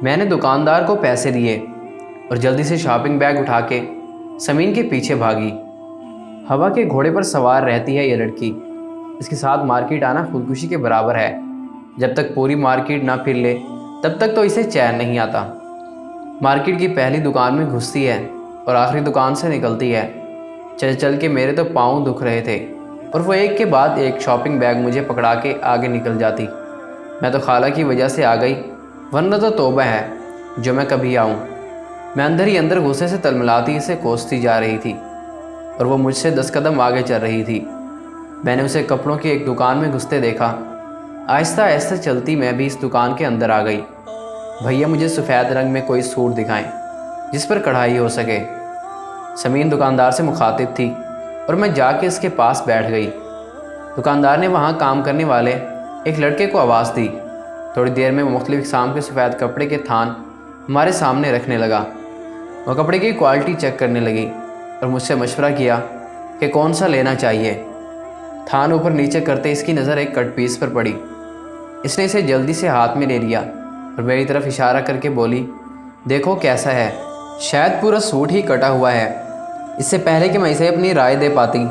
میں نے دکاندار کو پیسے دیے اور جلدی سے شاپنگ بیگ اٹھا کے سمین کے پیچھے بھاگی۔ ہوا کے گھوڑے پر سوار رہتی ہے یہ لڑکی، اس کے ساتھ مارکیٹ آنا خودکشی کے برابر ہے۔ جب تک پوری مارکیٹ نہ پھر لے تب تک تو اسے چین نہیں آتا۔ مارکیٹ کی پہلی دکان میں گھستی ہے اور آخری دکان سے نکلتی ہے۔ چل چل کے میرے تو پاؤں دکھ رہے تھے اور وہ ایک کے بعد ایک شاپنگ بیگ مجھے پکڑا کے آگے نکل جاتی۔ میں تو خالہ کی وجہ سے آ گئی، ورنہ تو توبہ ہے جو میں کبھی آؤں۔ میں اندر ہی اندر غصے سے تلملاتی اسے کوستی جا رہی تھی اور وہ مجھ سے 10 قدم آگے چل رہی تھی۔ میں نے اسے کپڑوں کی ایک دکان میں گھستے دیکھا۔ آہستہ آہستہ چلتی میں بھی اس دکان کے اندر آ گئی۔ بھیا مجھے سفید رنگ میں کوئی سوٹ دکھائیں جس پر کڑھائی ہو سکے۔ سمین دکاندار سے مخاطب تھی اور میں جا کے اس کے پاس بیٹھ گئی۔ دکاندار نے وہاں کام کرنے والے ایک لڑکے کو آواز دی۔ تھوڑی دیر میں وہ مختلف اقسام کے سفید کپڑے کے تھان ہمارے سامنے رکھنے لگا۔ وہ کپڑے کی کوالٹی چیک کرنے لگی اور مجھ سے مشورہ کیا کہ کون سا لینا چاہیے۔ تھان اوپر نیچے کرتے اس کی نظر ایک کٹ پیس پر پڑی۔ اس نے اسے جلدی سے ہاتھ میں لے لیا اور میری طرف اشارہ کر کے بولی، دیکھو کیسا ہے، شاید پورا سوٹ ہی کٹا ہوا ہے۔ اس سے پہلے کہ میں اسے اپنی رائے دے پاتی،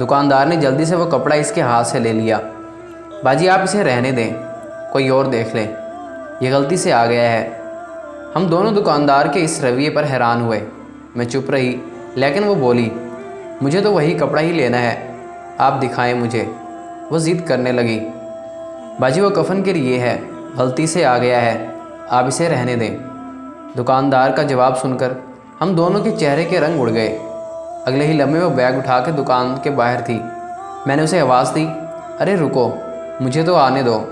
دکاندار نے جلدی سے وہ کپڑا اس کے ہاتھ سے لے لیا۔ باجی آپ اسے رہنے دیں، کوئی اور دیکھ لیں، یہ غلطی سے آ گیا ہے۔ ہم دونوں دکاندار کے اس رویے پر حیران ہوئے۔ میں چپ رہی، لیکن وہ بولی، مجھے تو وہی کپڑا ہی لینا ہے، آپ دکھائیں مجھے۔ وہ ضد کرنے لگی، باجی وہ کفن کے لیے ہے، غلطی سے آ گیا ہے، آپ اسے رہنے دیں۔ دکاندار کا جواب سن کر ہم دونوں کے چہرے کے رنگ اڑ گئے۔ اگلے ہی لمحے وہ بیگ اٹھا کے دکان کے باہر تھی۔ میں نے اسے آواز دی، ارے رکو، مجھے تو آنے دو۔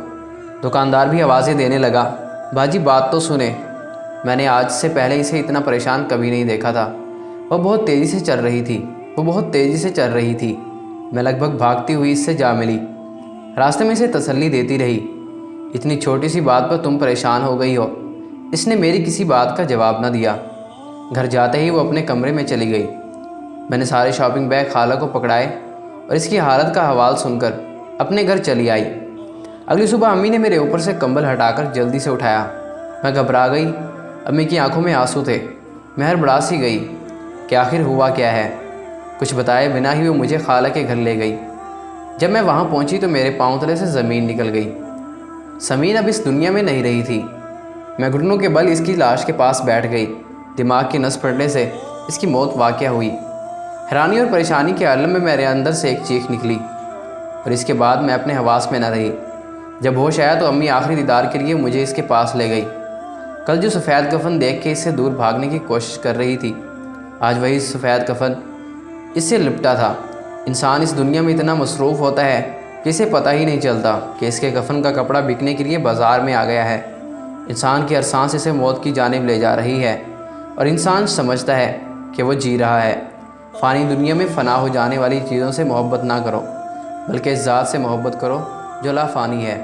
دکاندار بھی آوازیں دینے لگا، باجی بات تو سنیں۔ میں نے آج سے پہلے اسے اتنا پریشان کبھی نہیں دیکھا تھا۔ وہ بہت تیزی سے چل رہی تھی۔ میں لگ بھگ بھاگتی ہوئی اس سے جا ملی۔ راستے میں اسے تسلی دیتی رہی، اتنی چھوٹی سی بات پر تم پریشان ہو گئی ہو۔ اس نے میری کسی بات کا جواب نہ دیا۔ گھر جاتے ہی وہ اپنے کمرے میں چلی گئی۔ میں نے سارے شاپنگ بیگ خالہ کو پکڑائے اور اس کی حالت کا حوال سن کر اپنے گھر چلی آئی۔ اگلی صبح امی نے میرے اوپر سے کمبل ہٹا کر جلدی سے اٹھایا۔ میں گھبرا گئی، امی کی آنکھوں میں آنسو تھے۔ میں ہڑبڑا سی گئی کہ آخر ہوا کیا ہے۔ کچھ بتائے بنا ہی وہ مجھے خالہ کے گھر لے گئی۔ جب میں وہاں پہنچی تو میرے پاؤں تلے سے زمین نکل گئی۔ سمین اب اس دنیا میں نہیں رہی تھی۔ میں گھٹنوں کے بل اس کی لاش کے پاس بیٹھ گئی۔ دماغ کی نس پھٹنے سے اس کی موت واقع ہوئی۔ حیرانی اور پریشانی کے عالم میں میرے اندر سے ایک چیخ نکلی اور اس کے بعد میں اپنے حواس میں نہ رہی۔ جب ہوش آیا تو امی آخری دیدار کے لیے مجھے اس کے پاس لے گئی۔ کل جو سفید کفن دیکھ کے اس سے دور بھاگنے کی کوشش کر رہی تھی، آج وہی سفید کفن اس سے لپٹا تھا۔ انسان اس دنیا میں اتنا مصروف ہوتا ہے کہ اسے پتہ ہی نہیں چلتا کہ اس کے کفن کا کپڑا بکنے کے لیے بازار میں آ گیا ہے۔ انسان کی ہر سانس اسے موت کی جانب لے جا رہی ہے اور انسان سمجھتا ہے کہ وہ جی رہا ہے۔ فانی دنیا میں فنا ہو جانے والی چیزوں سے محبت نہ کرو، بلکہ اس ذات سے محبت کرو جو لا فانی ہے۔